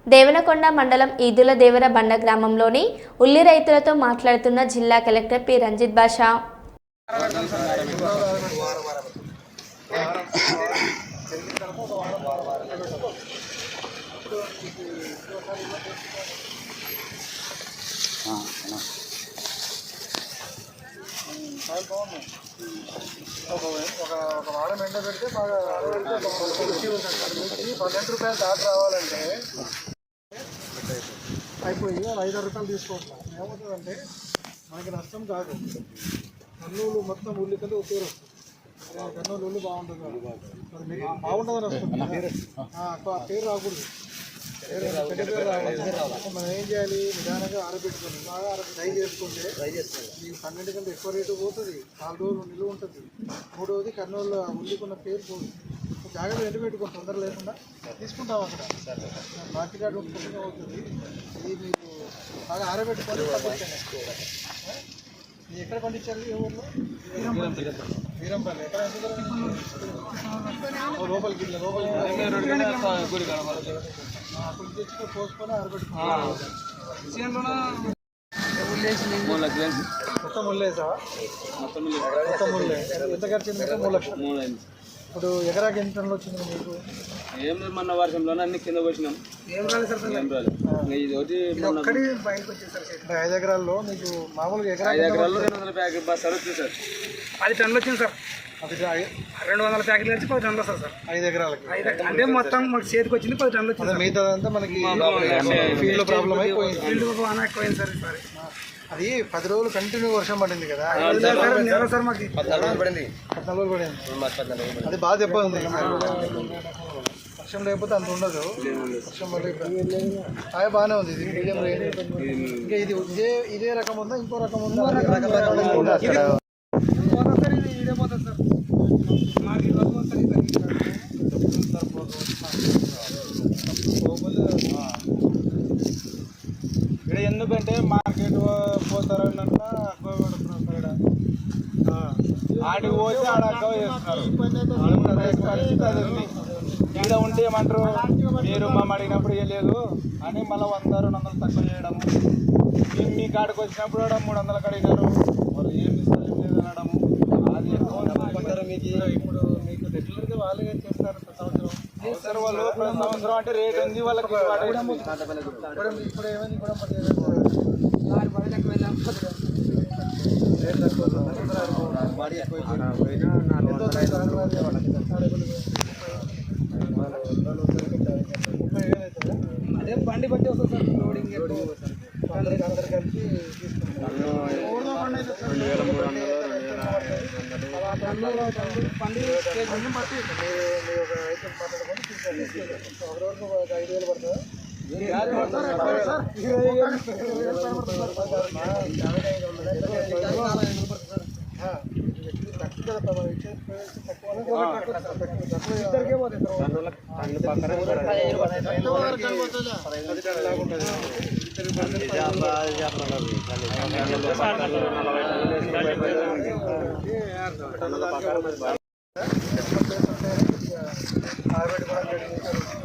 దేవనకొండ మండలం ఈదుల దేవర బండ గ్రామంలోని ఉల్లి రైతులతో మాట్లాడుతున్న జిల్లా కలెక్టర్ పి రంజిత్ బాషా. ఒక వారం ఎండ పెడితే బాగా 12 రూపాయలు దాటి రావాలంటే అయిపోయి 5 రూపాయలు తీసుకుంటాం. ఏమవుతుందంటే మనకి నష్టం కాదు. కర్నూలు మొత్తం ఉల్లి కంటే ఉపయోగం వస్తుంది. కర్నూలు ఉల్లి బాగుంటుంది, బాగుంటుందని వస్తుంది. పేరు రాకూడదు. మనం ఏం చేయాలి, నిదానంగా ఆరబెట్టుకొని బాగా ఫ్రై చేసుకుంటే ఈ 12 కంటే ఎక్కువ రేటు పోతుంది, 4 రోజులు నిలువ ఉంటుంది. మూడవది కర్నూలు ఉల్లికున్న పేరు పోతుంది. జాగ్రత్త ఎండు పెట్టుకొని తొందర లేకుండా తీసుకుంటాం. అక్కడ మార్కెట్ యార్డ్ ఉంటుంది అవుతుంది. ఇది మీకు బాగా ఆరబెట్టుకొని పండించండి. ఎక్కడ పండించాలి? ఏ ఊళ్ళో? వీరంపల్లి. ఎక్కడ లోపలికి అప్పుడు తెచ్చుకొని పోసుకొని ఆరబెట్టుకోవాలి. మొత్తం ముల్లేసావా? మొత్తం ముల్లే. ఎంత ఖర్చు అయింది? 3 లక్షలు. ఇప్పుడు ఎకరాకి ఎన్ని టన్నులు వచ్చింది మీకు? ఏం లేదు, మొన్న వర్షంలోనే అన్ని కింద పోసినాం. ఏం రాలేదు సార్. ఇది ఒకటి 5 ఎకరాల్లో మీకు మామూలుగా 5 ఎకరాల్లో 200 ప్యాకెట్ బస్తాలు వచ్చింది సార్. 10 టన్నులు వచ్చింది సార్. 200 ప్యాకెట్లు వచ్చి 10 టన్నులు వస్తుంది సార్. 5 ఎకరాలకి అంటే మొత్తం మాకు చేతికి వచ్చింది 10 టన్నులు వచ్చింది. మిగతాదంతా మనకి ఫీల్డ్ ప్రాబ్లం అయిపోయింది. ఫీల్డ్ ఎక్కువైంది సార్. ఈసారి అది 10 రోజులు కంటిన్యూ వర్షం పడింది కదా సార్. మాకు 14 రోజులు పడింది. అది బాగా దెబ్బ ఉంది. వర్షం లేకపోతే అంత ఉండదు. వర్షం పడి బాగానే ఉంది. ఇది మీడియం రేంజ్. ఇంకా ఇదే రకం ఉందా? ఇంకో రకం ఉందా? ఇదే పోతుంది సార్. మాకు ఈ రోజు వస్తుంది. ఇక్కడ ఎందుకంటే మార్కెట్ పోతారన్నాక ఆడికి పోతే ఆడ అగ్గవ చేస్తున్నారు. పరిస్థితి అది ఉంది. ఇక్కడ ఉంటే ఏమంటారు, మీరు మమ్మ అడిగినప్పుడు ఇవ్వలేదు అని మళ్ళీ 100-200 తక్కువ చేయడము. మీ కాడికి వచ్చినప్పుడు కూడా 300 అడిగారు, మరి ఏం ఇస్తారు ఏం లేదు అనడము. అది ఇప్పుడు మీకు రెగ్యులర్గా వాళ్ళే చేస్తారు. సంవత్సరం వాళ్ళు ప్రతి సంవత్సరం అంటే రేట్ ఉంది వాళ్ళకి. ఇప్పుడు ఏమైంది కూడా అదే బండి బట్టి వస్తుంది సార్. లోడింగ్ అందరు కలిసి ఒక 5,000 పడుతుందా? ఇద్దరికే పోతుంది. ఆరబెట్టుకోవడం